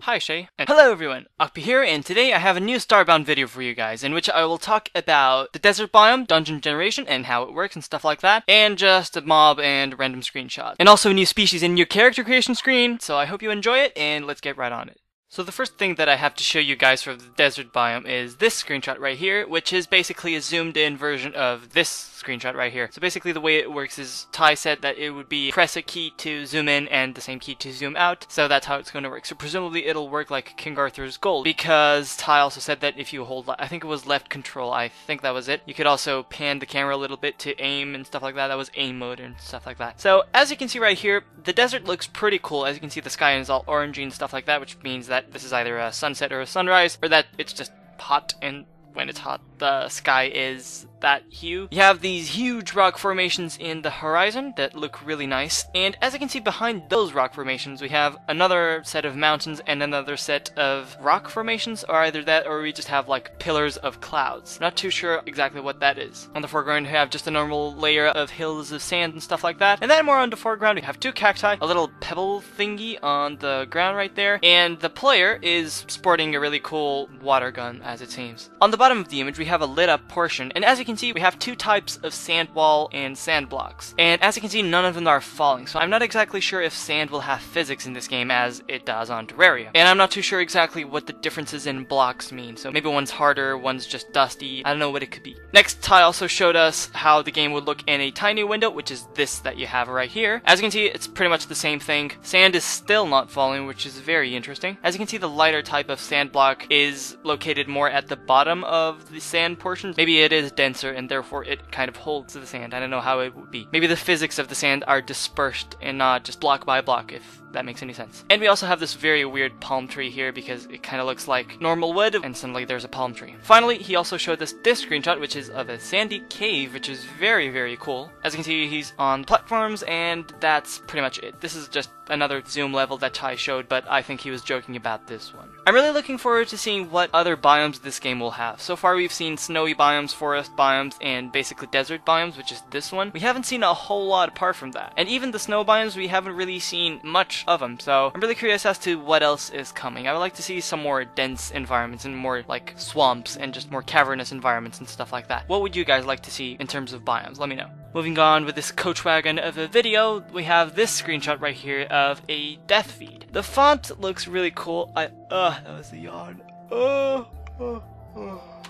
Hi Shay, and hello everyone, ockpii here, and today I have a new Starbound video for you guys, in which I will talk about the desert biome, dungeon generation, and how it works and stuff like that, and just a mob and random screenshots. And also a new species and new character creation screen, so I hope you enjoy it, and let's get right on it. So the first thing that I have to show you guys for the desert biome is this screenshot right here, which is basically a zoomed in version of this screenshot right here. So basically the way it works is Ty said that it would be press a key to zoom in and the same key to zoom out, so that's how it's going to work. So presumably it'll work like King Arthur's gold, because Ty also said that if you hold, I think it was left control, I think that was it. You could also pan the camera a little bit to aim and stuff like that. That was aim mode and stuff like that. So as you can see right here, the desert looks pretty cool. As you can see, the sky is all orangey and stuff like that, which means that this is either a sunset or a sunrise, or that it's just hot, and when it's hot, the sky is that hue. You have these huge rock formations in the horizon that look really nice, and as you can see behind those rock formations, we have another set of mountains and another set of rock formations, or either that or we just have like pillars of clouds. Not too sure exactly what that is. On the foreground we have just a normal layer of hills of sand and stuff like that, and then more on the foreground we have two cacti, a little pebble thingy on the ground right there, and the player is sporting a really cool water gun, as it seems. On the bottom of the image we have a lit up portion, and as you can see we have two types of sand wall and sand blocks, and as you can see none of them are falling, so I'm not exactly sure if sand will have physics in this game as it does on Terraria, and I'm not too sure exactly what the differences in blocks mean, so maybe one's harder, one's just dusty, I don't know what it could be. Next, Ty also showed us how the game would look in a tiny window, which is this that you have right here. As you can see, it's pretty much the same thing. Sand is still not falling, which is very interesting. As you can see, the lighter type of sand block is located more at the bottom of the sand portion. Maybe it is denser and therefore it kind of holds the sand. I don't know how it would be. Maybe the physics of the sand are dispersed and not just block by block, if that makes any sense. And we also have this very weird palm tree here because it kind of looks like normal wood and suddenly there's a palm tree. Finally, he also showed us this screenshot, which is of a sandy cave, which is very, very cool. As you can see, he's on platforms, and that's pretty much it. This is just another zoom level that Ty showed, but I think he was joking about this one. I'm really looking forward to seeing what other biomes this game will have. So far we've seen snowy biomes, forest biomes, and basically desert biomes, which is this one. We haven't seen a whole lot apart from that. And even the snow biomes, we haven't really seen much of them, so I'm really curious as to what else is coming. I would like to see some more dense environments and more like swamps and just more cavernous environments and stuff like that. What would you guys like to see in terms of biomes? Let me know. Moving on with this coach wagon of a video, we have this screenshot right here of a death feed. The font looks really cool. That was a yawn.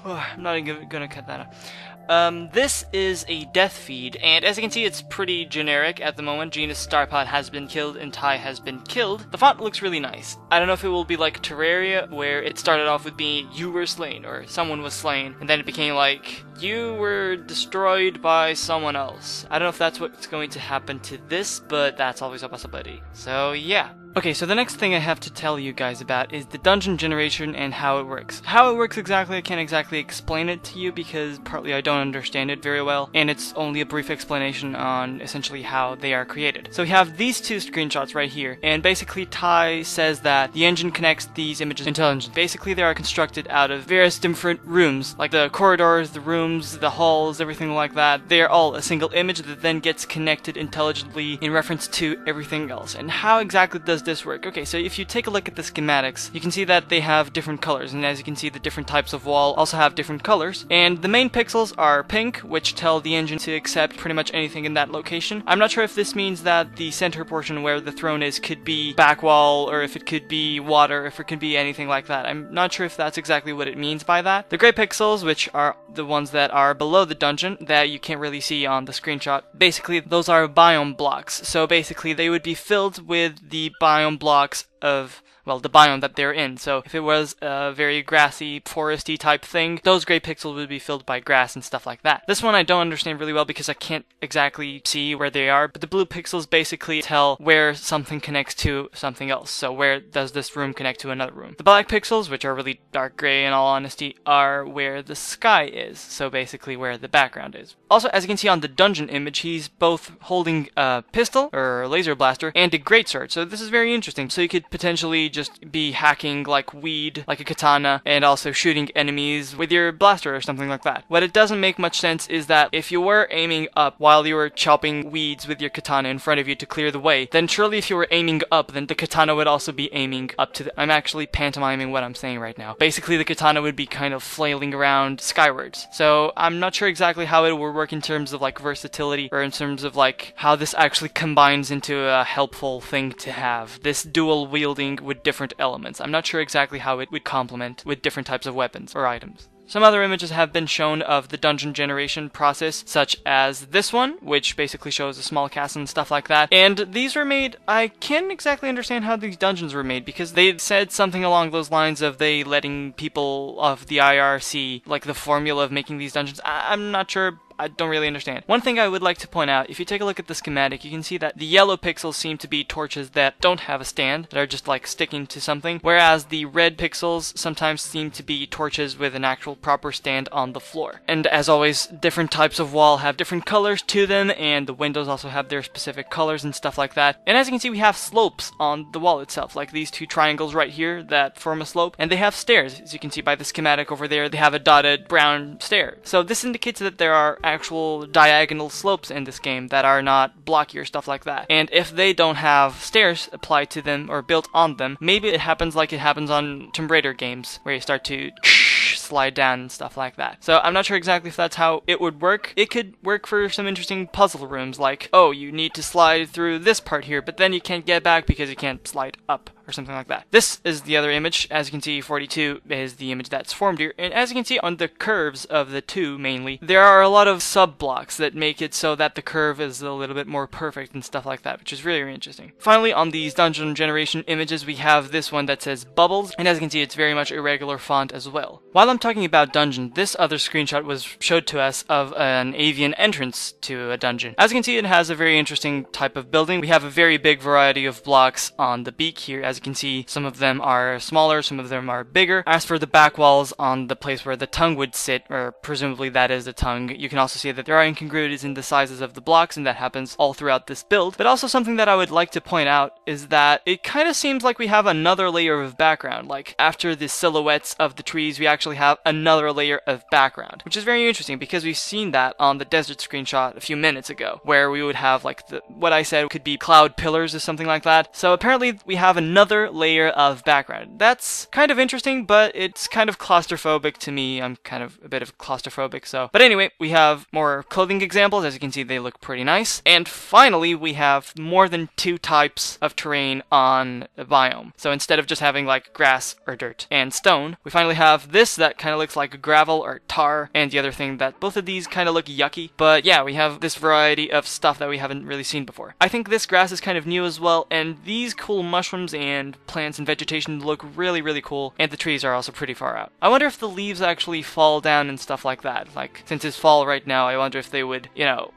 I'm not even gonna cut that out. This is a death feed, and as you can see, it's pretty generic at the moment. Genus Starpod has been killed and Ty has been killed. The font looks really nice. I don't know if it will be like Terraria, where it started off with being "you were slain" or "someone was slain," and then it became like "you were destroyed by someone else." I don't know if that's what's going to happen to this, but that's always a possibility. So yeah. Okay, so the next thing I have to tell you guys about is the dungeon generation and how it works. How it works exactly, I can't exactly explain it to you because partly I don't understand it very well, and it's only a brief explanation on essentially how they are created. So we have these two screenshots right here, and basically Ty says that the engine connects these images intelligently. Basically they are constructed out of various different rooms, like the corridors, the rooms, the halls, everything like that. They are all a single image that then gets connected intelligently in reference to everything else. And how exactly does this work? Okay, so if you take a look at the schematics, you can see that they have different colors, and as you can see, the different types of wall also have different colors, and the main pixels are pink, which tell the engine to accept pretty much anything in that location. I'm not sure if this means that the center portion where the throne is could be back wall, or if it could be water, if it could be anything like that. I'm not sure if that's exactly what it means by that. The gray pixels, which are the ones that are below the dungeon that you can't really see on the screenshot, basically those are biome blocks. So basically they would be filled with the biome blocks of, well, the biome that they're in. So if it was a very grassy, foresty type thing, those gray pixels would be filled by grass and stuff like that. This one I don't understand really well because I can't exactly see where they are, but the blue pixels basically tell where something connects to something else. So where does this room connect to another room? The black pixels, which are really dark gray in all honesty, are where the sky is. So basically where the background is. Also, as you can see on the dungeon image, he's both holding a pistol, or laser blaster, and a greatsword. So this is very interesting. So you could potentially just be hacking like weed, like a katana, and also shooting enemies with your blaster or something like that. What it doesn't make much sense is that if you were aiming up while you were chopping weeds with your katana in front of you to clear the way, then surely if you were aiming up, then the katana would also be aiming up to the... I'm actually pantomiming what I'm saying right now. Basically, the katana would be kind of flailing around skywards. So I'm not sure exactly how it would work in terms of like versatility, or in terms of like how this actually combines into a helpful thing to have. This dual wielding with different elements. I'm not sure exactly how it would complement with different types of weapons or items. Some other images have been shown of the dungeon generation process, such as this one, which basically shows a small castle and stuff like that. And these were made, I can't exactly understand how these dungeons were made, because they said something along those lines of they letting people of the IR see, like, the formula of making these dungeons. I'm not sure. I don't really understand. One thing I would like to point out, if you take a look at the schematic, you can see that the yellow pixels seem to be torches that don't have a stand, that are just like sticking to something, whereas the red pixels sometimes seem to be torches with an actual proper stand on the floor. And as always, different types of wall have different colors to them, and the windows also have their specific colors and stuff like that. And as you can see, we have slopes on the wall itself, like these two triangles right here that form a slope, and they have stairs. As you can see by the schematic over there, they have a dotted brown stair. So this indicates that there are actual diagonal slopes in this game that are not blocky or stuff like that. And if they don't have stairs applied to them or built on them, maybe it happens like it happens on Tomb Raider games, where you start to slide down and stuff like that. So I'm not sure exactly if that's how it would work. It could work for some interesting puzzle rooms, like, oh, you need to slide through this part here, but then you can't get back because you can't slide up, or something like that. This is the other image. As you can see, 42 is the image that's formed here, and as you can see on the curves of the two mainly, there are a lot of sub-blocks that make it so that the curve is a little bit more perfect and stuff like that, which is really, really interesting. Finally, on these dungeon generation images, we have this one that says bubbles, and as you can see, it's very much irregular font as well. While I'm talking about dungeon, this other screenshot was showed to us of an avian entrance to a dungeon. As you can see, it has a very interesting type of building. We have a very big variety of blocks on the beak here. As you can see, some of them are smaller, some of them are bigger. As for the back walls on the place where the tongue would sit, or presumably that is the tongue, you can also see that there are incongruities in the sizes of the blocks, and that happens all throughout this build. But also something that I would like to point out is that it kind of seems like we have another layer of background. Like, after the silhouettes of the trees, we actually have another layer of background, which is very interesting because we've seen that on the desert screenshot a few minutes ago, where we would have like what I said could be cloud pillars or something like that. So apparently we have another layer of background. That's kind of interesting, but it's kind of claustrophobic to me. I'm kind of a bit of claustrophobic, so. But anyway, we have more clothing examples. As you can see, they look pretty nice. And finally, we have more than 2 types of terrain on a biome. So instead of just having like grass or dirt and stone, we finally have this that kind of looks like gravel or tar, and the other thing that both of these kind of look yucky. But yeah, we have this variety of stuff that we haven't really seen before. I think this grass is kind of new as well, and these cool mushrooms and plants and vegetation look really, really cool, and the trees are also pretty far out. I wonder if the leaves actually fall down and stuff like that. Like, since it's fall right now, I wonder if they would,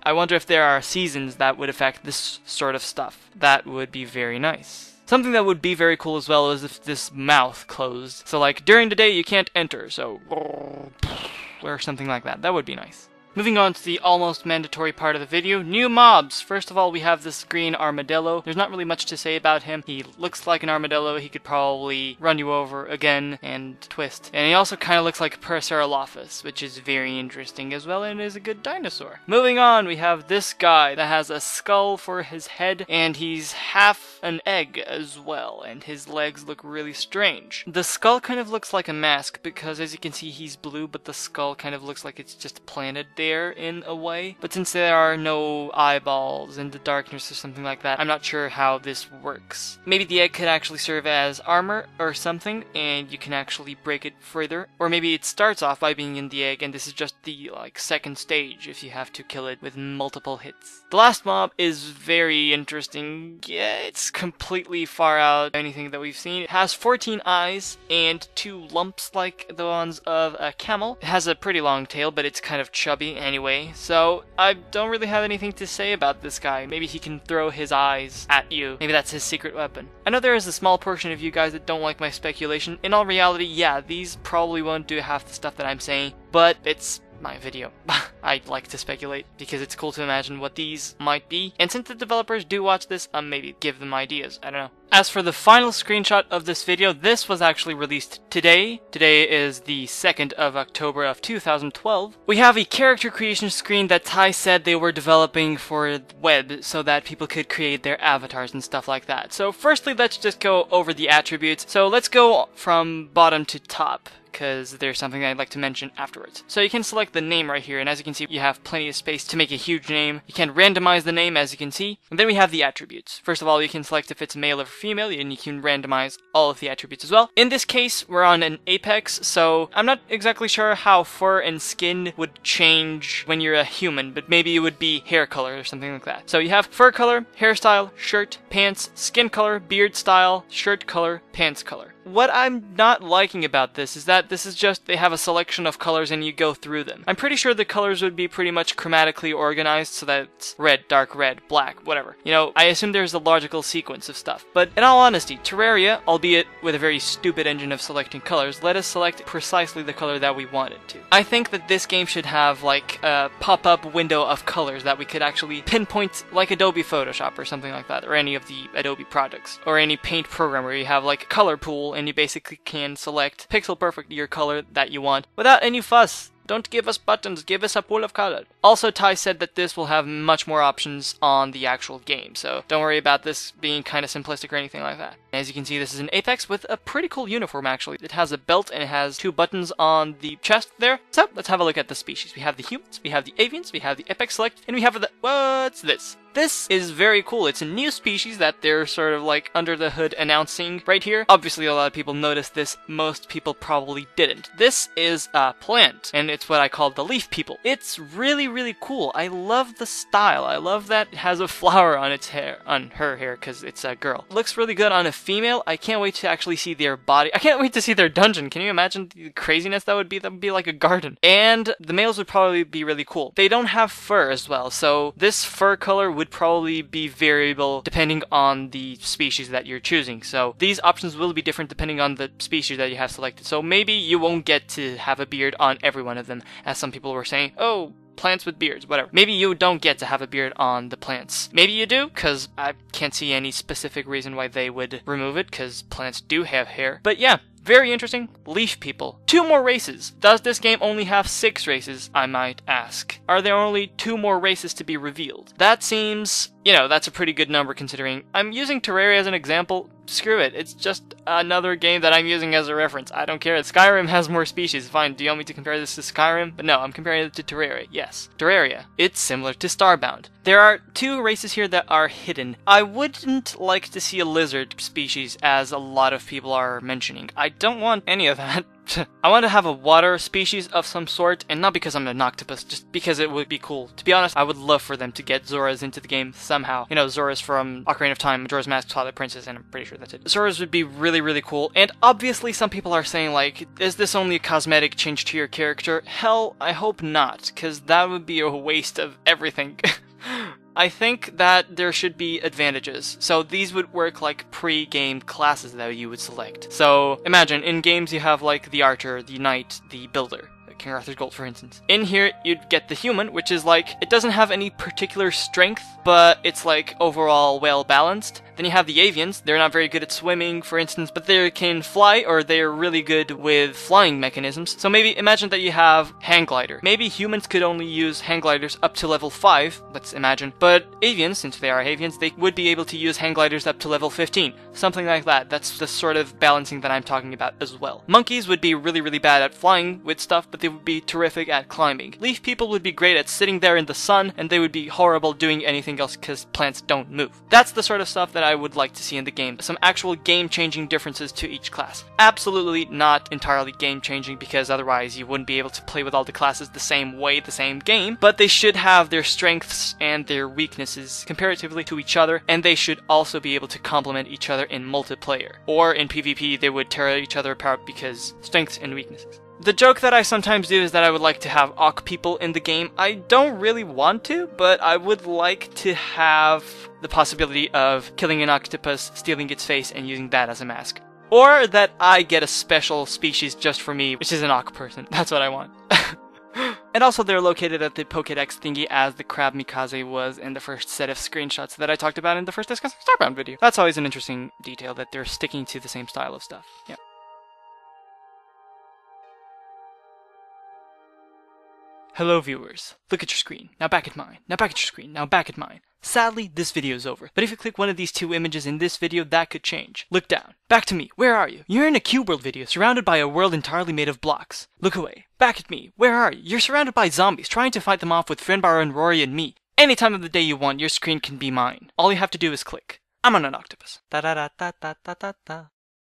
I wonder if there are seasons that would affect this sort of stuff. That would be very nice. Something that would be very cool as well is if this mouth closed. So like, during the day you can't enter, so, or something like that. That would be nice. Moving on to the almost mandatory part of the video, new mobs! First of all, we have this green armadillo. There's not really much to say about him. He looks like an armadillo. He could probably run you over again and twist. And he also kind of looks like Parasaurolophus, which is very interesting as well, and is a good dinosaur. Moving on, we have this guy that has a skull for his head, and he's half an egg as well, and his legs look really strange. The skull kind of looks like a mask, because as you can see, he's blue, but the skull kind of looks like it's just planted there in a way. But since there are no eyeballs in the darkness or something like that, I'm not sure how this works. Maybe the egg could actually serve as armor or something, and you can actually break it further. Or maybe it starts off by being in the egg, and this is just the second stage if you have to kill it with multiple hits. The last mob is very interesting. Yeah, it's completely far out anything that we've seen. It has 14 eyes and 2 lumps like the ones of a camel. It has a pretty long tail, but it's kind of chubby anyway, so I don't really have anything to say about this guy. Maybe he can throw his eyes at you. Maybe that's his secret weapon. I know there is a small portion of you guys that don't like my speculation. In all reality, yeah, these probably won't do half the stuff that I'm saying, but it's my video. I like to speculate because it's cool to imagine what these might be. And since the developers do watch this, maybe give them ideas. I don't know. As for the final screenshot of this video, this was actually released today. Today is the 2nd of October of 2012. We have a character creation screen that Ty said they were developing for web so that people could create their avatars and stuff like that. So firstly, let's just go over the attributes. So let's go from bottom to top, because there's something I'd like to mention afterwards. So you can select the name right here, and as you can see, you have plenty of space to make a huge name. You can randomize the name, as you can see, and then we have the attributes. First of all, you can select if it's male or female, and you can randomize all of the attributes as well. In this case, we're on an apex, so I'm not exactly sure how fur and skin would change when you're a human, but maybe it would be hair color or something like that. So you have fur color, hairstyle, shirt, pants, skin color, beard style, shirt color, pants color. What I'm not liking about this is that this is just, they have a selection of colors and you go through them. I'm pretty sure the colors would be pretty much chromatically organized so that it's red, dark red, black, whatever. You know, I assume there's a logical sequence of stuff. But in all honesty, Terraria, albeit with a very stupid engine of selecting colors, let us select precisely the color that we wanted to. I think that this game should have like a pop-up window of colors that we could actually pinpoint, like Adobe Photoshop or something like that, or any of the Adobe products, or any paint program where you have like a color pool and you basically can select pixel perfect your color that you want without any fuss. Don't give us buttons, give us a pool of color. Also, Ty said that this will have much more options on the actual game, so don't worry about this being kind of simplistic or anything like that. As you can see, this is an Apex with a pretty cool uniform, actually. It has a belt and it has 2 buttons on the chest there. So, let's have a look at the species. We have the humans, we have the avians, we have the Apex Select, and we have the... what's this? This is very cool. It's a new species that they're sort of like under the hood announcing right here. Obviously, a lot of people noticed this. Most people probably didn't. This is a plant, and it's what I call the leaf people. It's really, really cool. I love the style. I love that it has a flower on its hair, on her hair, because it's a girl. Looks really good on a female. I can't wait to actually see their body. I can't wait to see their dungeon. Can you imagine the craziness that would be? That would be like a garden. And the males would probably be really cool. They don't have fur as well, so this fur color would probably be variable depending on the species that you're choosing. So these options will be different depending on the species that you have selected. So maybe you won't get to have a beard on every one of them, as some people were saying, oh, plants with beards, whatever. Maybe you don't get to have a beard on the plants. Maybe you do, because I can't see any specific reason why they would remove it, because plants do have hair. But yeah, very interesting. Leaf people. 2 more races. Does this game only have 6 races, I might ask? Are there only 2 more races to be revealed? That seems, you know, that's a pretty good number considering I'm using Terraria as an example. Screw it. It's just another game that I'm using as a reference. I don't care. Skyrim has more species. Fine. Do you want me to compare this to Skyrim? But no, I'm comparing it to Terraria. Yes. Terraria. It's similar to Starbound. There are 2 races here that are hidden. I wouldn't like to see a lizard species, as a lot of people are mentioning. I don't want any of that. I want to have a water species of some sort, and not because I'm an octopus, just because it would be cool. To be honest, I would love for them to get Zoras into the game somehow. You know, Zoras from Ocarina of Time, Majora's Mask, Twilight Princess, and I'm pretty sure that's it. Zoras would be really, really cool, and obviously some people are saying, like, is this only a cosmetic change to your character? Hell, I hope not, because that would be a waste of everything. I think that there should be advantages. So these would work like pre-game classes that you would select. So imagine in games you have like the archer, the knight, the builder. King Arthur's Gold, for instance. In here, you'd get the human, which is like, it doesn't have any particular strength, but it's like overall well balanced. Then you have the avians. They're not very good at swimming, for instance, but they can fly, or they're really good with flying mechanisms. So maybe imagine that you have hang glider. Maybe humans could only use hang gliders up to level 5, let's imagine, but avians, since they are avians, they would be able to use hang gliders up to level 15. Something like that. That's the sort of balancing that I'm talking about as well. Monkeys would be really, really bad at flying with stuff, but they would be terrific at climbing. Leaf people would be great at sitting there in the sun, and they would be horrible doing anything else because plants don't move. That's the sort of stuff that I would like to see in the game. Some actual game-changing differences to each class. Absolutely not entirely game-changing, because otherwise you wouldn't be able to play with all the classes the same way, the same game, but they should have their strengths and their weaknesses comparatively to each other, and they should also be able to complement each other in multiplayer. Or in PvP, they would tear each other apart because strengths and weaknesses. The joke that I sometimes do is that I would like to have Ock people in the game. I don't really want to, but I would like to have the possibility of killing an octopus, stealing its face, and using that as a mask. Or that I get a special species just for me, which is an Ock person. That's what I want. And also they're located at the Pokédex thingy as the Crab Mikaze was in the first set of screenshots that I talked about in the first Discussing Starbound video. That's always an interesting detail that they're sticking to the same style of stuff. Yeah. Hello viewers, look at your screen, now back at mine, now back at your screen, now back at mine. Sadly, this video is over, but if you click one of these two images in this video, that could change. Look down. Back to me, where are you? You're in a cube world video, surrounded by a world entirely made of blocks. Look away. Back at me, where are you? You're surrounded by zombies, trying to fight them off with Finbar and Rory and me. Any time of the day you want, your screen can be mine. All you have to do is click. I'm on an octopus. Da da da da da da da da.